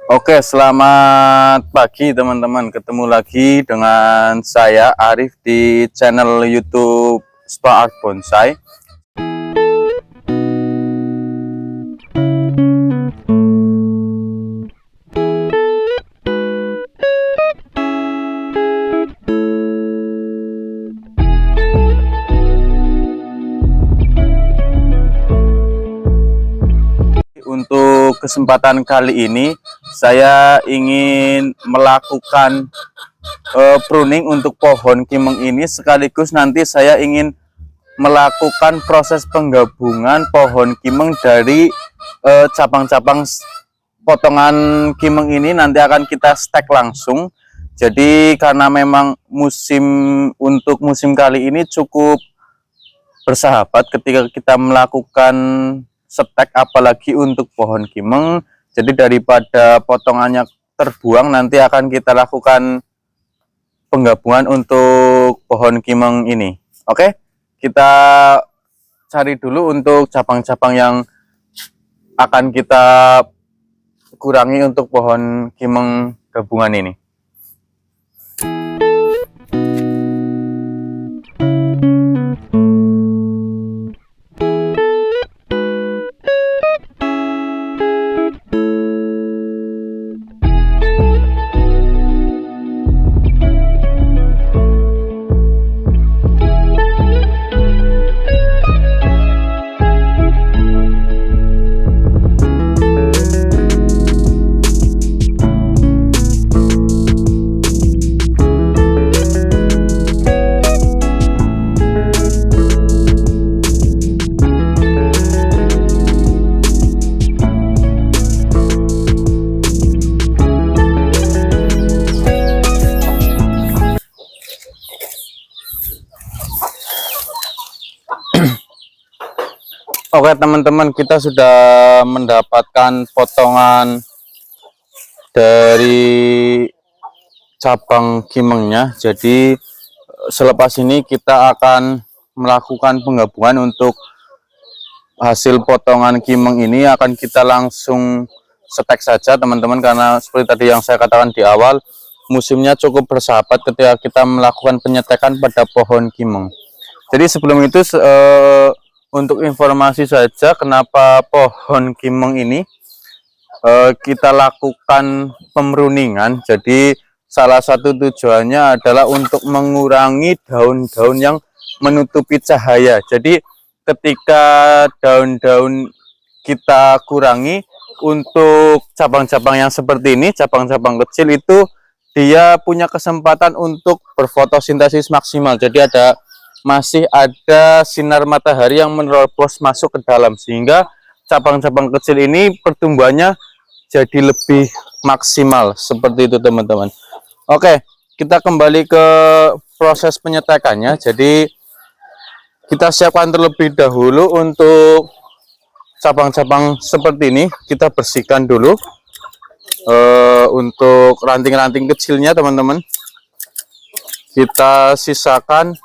Oke, selamat pagi teman-teman. Ketemu lagi dengan saya Arif di channel YouTube Spa Art Bonsai. Untuk kesempatan kali ini saya ingin melakukan pruning untuk pohon kimeng ini, sekaligus nanti saya ingin melakukan proses penggabungan pohon kimeng dari cabang-cabang potongan kimeng ini nanti akan kita stek langsung. Jadi karena memang untuk musim kali ini cukup bersahabat ketika kita melakukan stek, apalagi untuk pohon kimeng. Jadi daripada potongannya terbuang, nanti akan kita lakukan penggabungan untuk pohon kimeng ini. Oke, kita cari dulu untuk cabang-cabang yang akan kita kurangi untuk pohon kimeng gabungan ini. Oke teman-teman, kita sudah mendapatkan potongan dari cabang kimengnya. Jadi selepas ini kita akan melakukan penggabungan untuk hasil potongan kimeng ini. Akan kita langsung stek saja teman-teman, karena seperti tadi yang saya katakan di awal, musimnya cukup bersahabat ketika kita melakukan penyetekan pada pohon kimeng. Jadi sebelum itu untuk informasi saja, kenapa pohon kimeng ini kita lakukan pemruningan. Jadi salah satu tujuannya adalah untuk mengurangi daun-daun yang menutupi cahaya. Jadi ketika daun-daun kita kurangi, untuk cabang-cabang yang seperti ini, cabang-cabang kecil itu dia punya kesempatan untuk berfotosintesis maksimal. Jadi masih ada sinar matahari yang menerobos masuk ke dalam, sehingga cabang-cabang kecil ini pertumbuhannya jadi lebih maksimal. Seperti itu teman-teman. Oke, kita kembali ke proses penyetekannya. Jadi kita siapkan terlebih dahulu untuk cabang-cabang seperti ini. Kita bersihkan dulu untuk ranting-ranting kecilnya teman-teman. Kita sisakan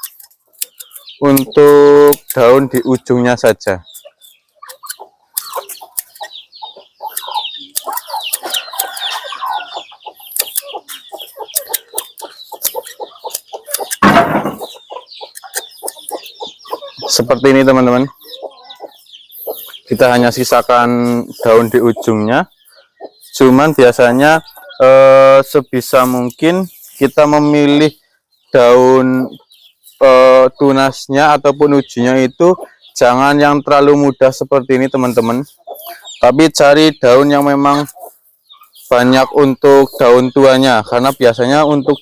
untuk daun di ujungnya saja. Seperti ini teman-teman. Kita hanya sisakan daun di ujungnya. Cuman biasanya sebisa mungkin kita memilih daun tunasnya ataupun ujungnya itu jangan yang terlalu mudah seperti ini teman-teman, tapi cari daun yang memang banyak untuk daun tuanya, karena biasanya untuk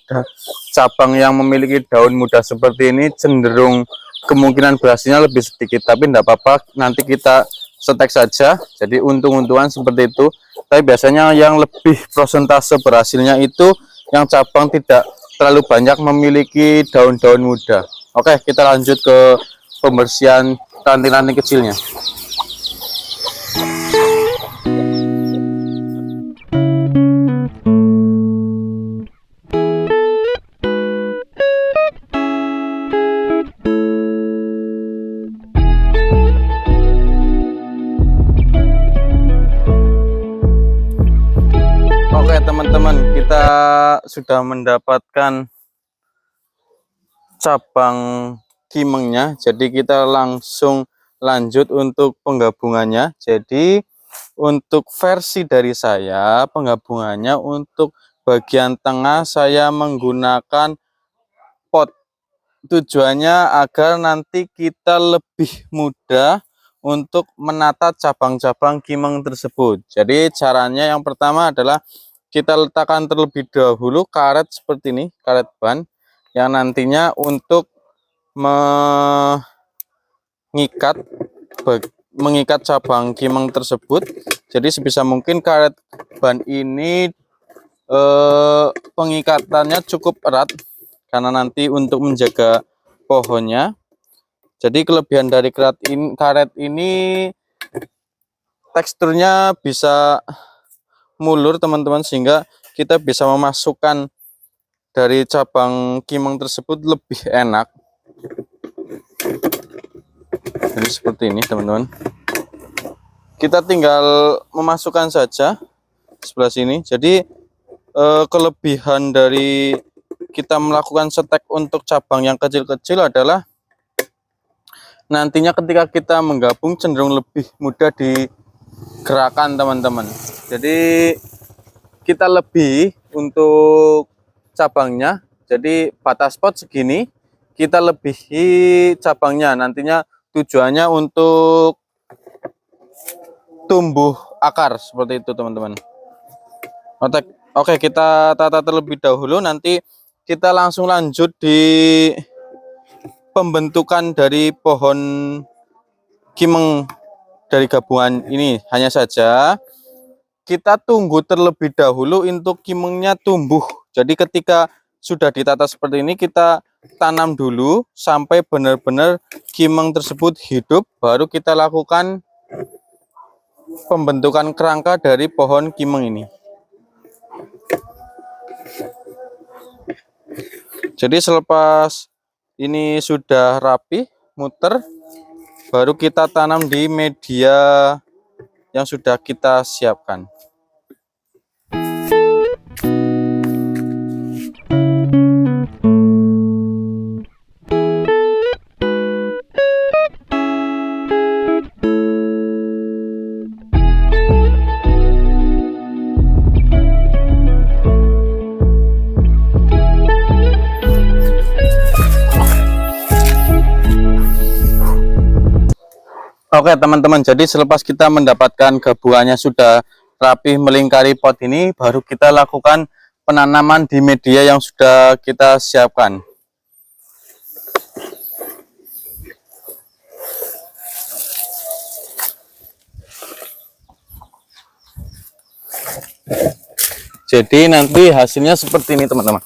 cabang yang memiliki daun muda seperti ini cenderung kemungkinan berhasilnya lebih sedikit. Tapi tidak apa-apa, nanti kita setek saja. Jadi untung-untungan seperti itu. Tapi biasanya yang lebih persentase berhasilnya itu yang cabang tidak terlalu banyak memiliki daun-daun muda. Oke, kita lanjut ke pembersihan ranting-ranting kecilnya. teman-teman, kita sudah mendapatkan cabang kimengnya. Jadi kita langsung lanjut untuk penggabungannya. Jadi untuk versi dari saya, penggabungannya untuk bagian tengah saya menggunakan pot. Tujuannya agar nanti kita lebih mudah untuk menata cabang-cabang kimeng tersebut. Jadi caranya yang pertama adalah kita letakkan terlebih dahulu karet seperti ini, karet ban yang nantinya untuk mengikat cabang kimeng tersebut. Jadi sebisa mungkin karet ban ini pengikatannya cukup erat karena nanti untuk menjaga pohonnya. Jadi kelebihan dari karet ini teksturnya bisa mulur teman-teman, sehingga kita bisa memasukkan dari cabang kimeng tersebut lebih enak. Jadi seperti ini teman-teman, kita tinggal memasukkan saja sebelah sini. Jadi kelebihan dari kita melakukan setek untuk cabang yang kecil-kecil adalah nantinya ketika kita menggabung cenderung lebih mudah digerakkan teman-teman. Jadi kita lebih untuk cabangnya, jadi batas pot segini kita lebihi cabangnya, nantinya tujuannya untuk tumbuh akar seperti itu teman-teman. Oke, kita tata terlebih dahulu, nanti kita langsung lanjut di pembentukan dari pohon kimeng dari gabungan ini. Hanya saja kita tunggu terlebih dahulu untuk kimengnya tumbuh. Jadi ketika sudah ditata seperti ini, kita tanam dulu sampai benar-benar kimeng tersebut hidup, baru kita lakukan pembentukan kerangka dari pohon kimeng ini. Jadi selepas ini sudah rapi, muter, baru kita tanam di media yang sudah kita siapkan. Oke teman-teman, jadi selepas kita mendapatkan gabungannya sudah rapi melingkari pot ini, baru kita lakukan penanaman di media yang sudah kita siapkan. Jadi nanti hasilnya seperti ini teman-teman.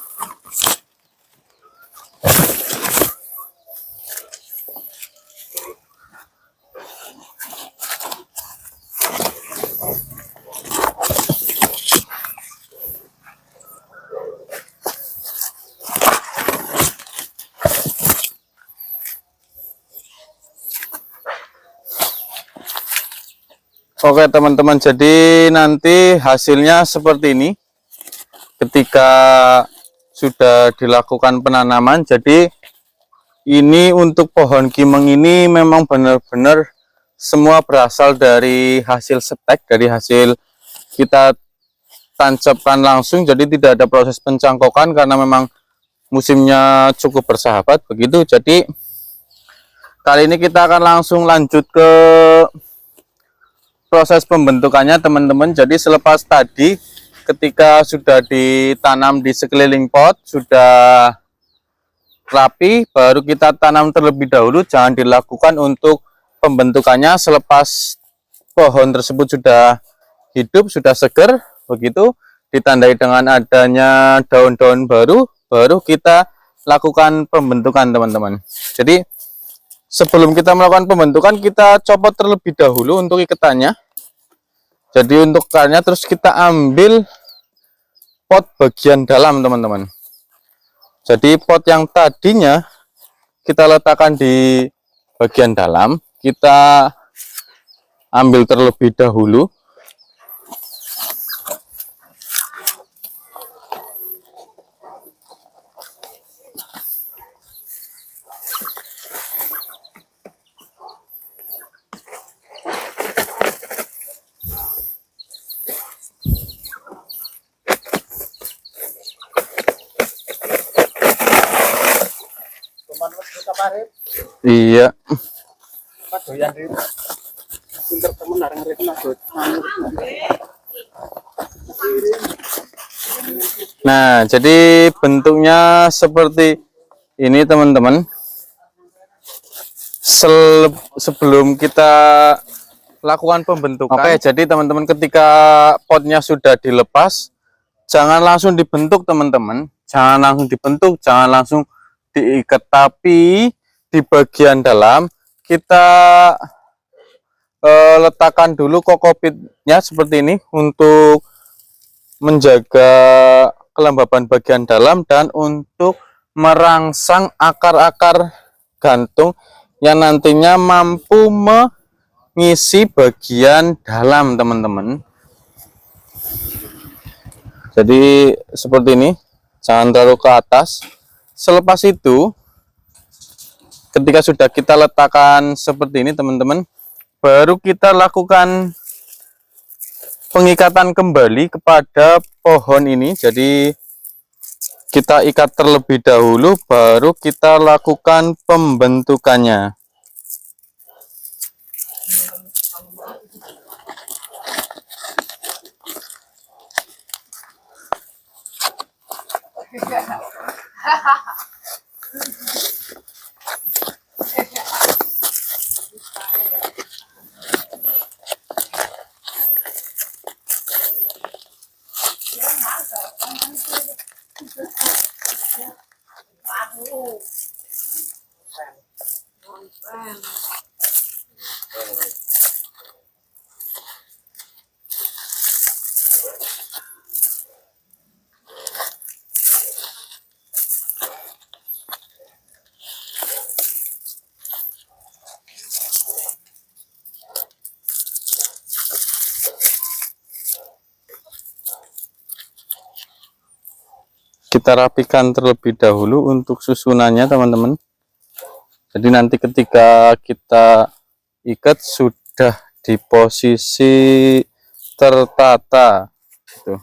Oke teman-teman, jadi nanti hasilnya seperti ini ketika sudah dilakukan penanaman. Jadi ini untuk pohon kimeng ini memang benar-benar semua berasal dari hasil setek, dari hasil kita tancapkan langsung, jadi tidak ada proses pencangkokan karena memang musimnya cukup bersahabat begitu. Jadi kali ini kita akan langsung lanjut ke proses pembentukannya teman-teman. Jadi selepas tadi ketika sudah ditanam di sekeliling pot sudah rapi, baru kita tanam terlebih dahulu. Jangan dilakukan untuk pembentukannya selepas pohon tersebut sudah hidup, sudah segar begitu, ditandai dengan adanya daun-daun baru, baru kita lakukan pembentukan teman-teman. Jadi sebelum kita melakukan pembentukan, kita copot terlebih dahulu untuk ikatannya. Jadi untuk akarnya terus kita ambil pot bagian dalam teman-teman. Jadi pot yang tadinya kita letakkan di bagian dalam, kita ambil terlebih dahulu. Iya. Nah, jadi bentuknya seperti ini teman-teman. Sebelum kita lakukan pembentukan, oke, jadi teman-teman ketika potnya sudah dilepas, jangan langsung dibentuk teman-teman, jangan langsung dibentuk, jangan langsung diikat, tapi di bagian dalam kita letakkan dulu kokopitnya seperti ini untuk menjaga kelembaban bagian dalam dan untuk merangsang akar-akar gantung yang nantinya mampu mengisi bagian dalam teman-teman. Jadi seperti ini, jangan terlalu ke atas. Selepas itu, ketika sudah kita letakkan seperti ini teman-teman, baru kita lakukan pengikatan kembali kepada pohon ini. Jadi kita ikat terlebih dahulu, baru kita lakukan pembentukannya. Kita rapikan terlebih dahulu untuk susunannya teman-teman. Jadi nanti ketika kita ikat sudah di posisi tertata gitu.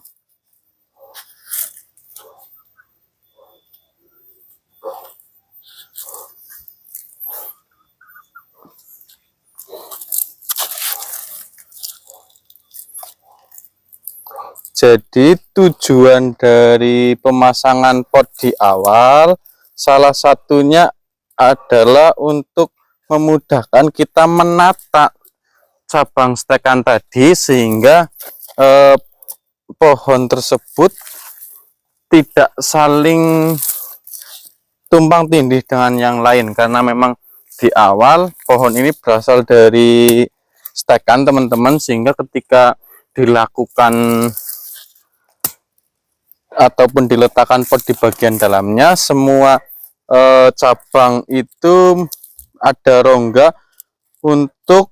Jadi tujuan dari pemasangan pot di awal salah satunya adalah untuk memudahkan kita menata cabang stekan tadi sehingga pohon tersebut tidak saling tumpang tindih dengan yang lain, karena memang di awal pohon ini berasal dari stekan teman-teman, sehingga ketika dilakukan ataupun diletakkan pot di bagian dalamnya, semua cabang itu ada rongga untuk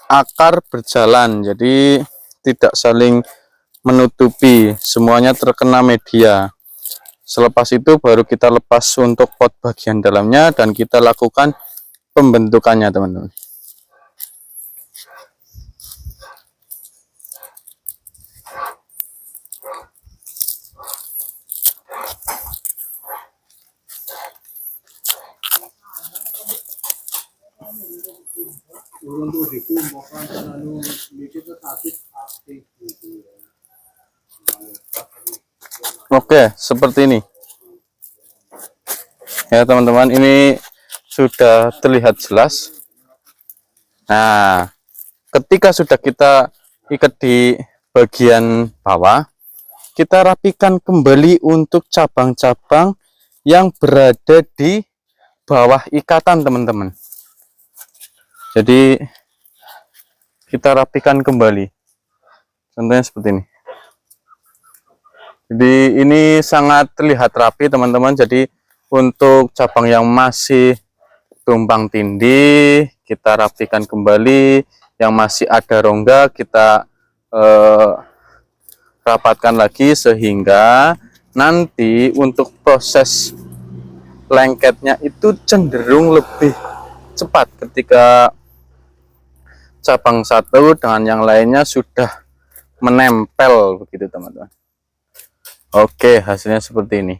akar berjalan, jadi tidak saling menutupi, semuanya terkena media. Selepas itu baru kita lepas untuk pot bagian dalamnya dan kita lakukan pembentukannya teman-teman. Oke, seperti ini ya teman-teman, ini sudah terlihat jelas. Nah, ketika sudah kita ikat di bagian bawah, kita rapikan kembali untuk cabang-cabang yang berada di bawah ikatan teman-teman. Jadi kita rapikan kembali, contohnya seperti ini. Jadi ini sangat terlihat rapi teman-teman. Jadi untuk cabang yang masih tumpang tindih kita rapikan kembali, yang masih ada rongga kita rapatkan lagi, sehingga nanti untuk proses lengketnya itu cenderung lebih cepat ketika cabang satu dengan yang lainnya sudah menempel begitu teman-teman. Oke, hasilnya seperti ini.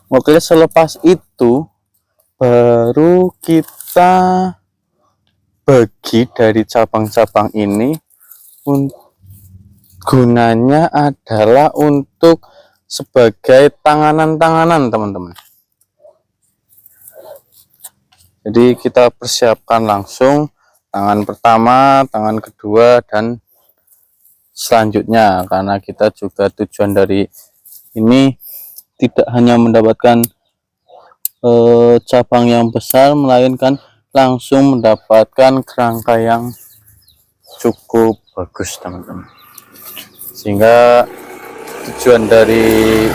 Oke, selepas itu baru kita bagi dari cabang-cabang ini. Gunanya adalah untuk sebagai tanganan-tanganan, teman-teman. Jadi kita persiapkan langsung tangan pertama, tangan kedua, dan selanjutnya, karena kita juga tujuan dari ini tidak hanya mendapatkan cabang yang besar, melainkan langsung mendapatkan kerangka yang cukup bagus, teman-teman. Sehingga tujuan dari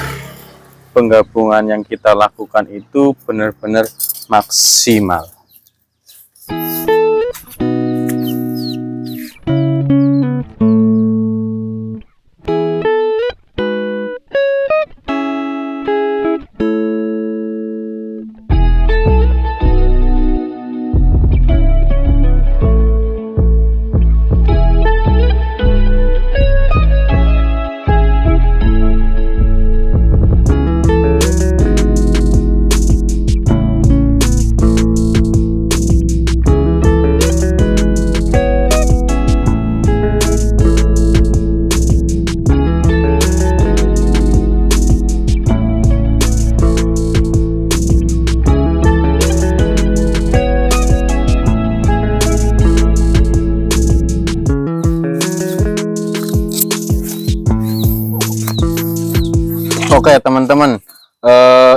penggabungan yang kita lakukan itu benar-benar maksimal. Oke, teman-teman,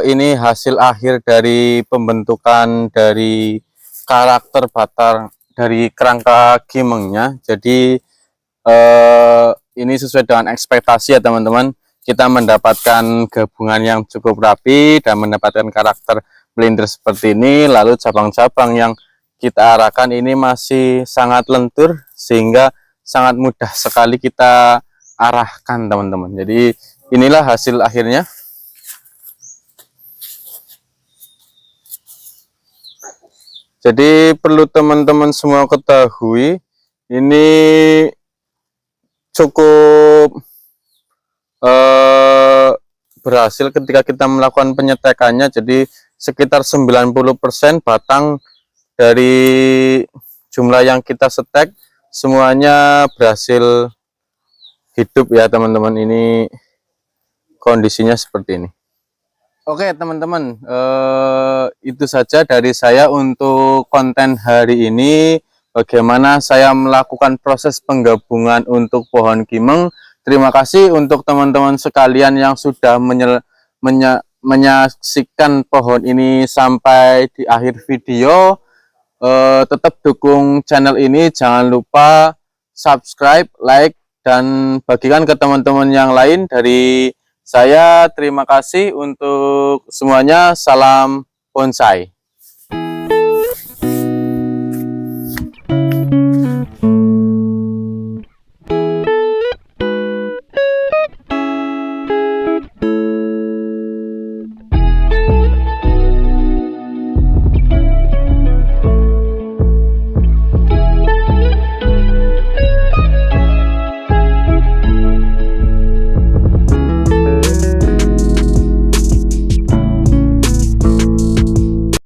ini hasil akhir dari pembentukan dari karakter batang dari kerangka kimengnya. Jadi ini sesuai dengan ekspektasi ya, teman-teman. Kita mendapatkan gabungan yang cukup rapi dan mendapatkan karakter melintir seperti ini. Lalu cabang-cabang yang kita arahkan ini masih sangat lentur, sehingga sangat mudah sekali kita arahkan, teman-teman. Jadi inilah hasil akhirnya. Jadi perlu teman-teman semua ketahui, ini cukup berhasil ketika kita melakukan penyetekannya. Jadi sekitar 90% batang dari jumlah yang kita setek semuanya berhasil hidup ya, teman-teman. Ini kondisinya seperti ini. Oke, teman-teman, itu saja dari saya untuk konten hari ini. Bagaimana saya melakukan proses penggabungan untuk pohon kimeng. Terima kasih untuk teman-teman sekalian yang sudah menyaksikan pohon ini sampai di akhir video. Tetap dukung channel ini, jangan lupa subscribe, like, dan bagikan ke teman-teman yang lain. Dari saya terima kasih untuk semuanya. Salam bonsai.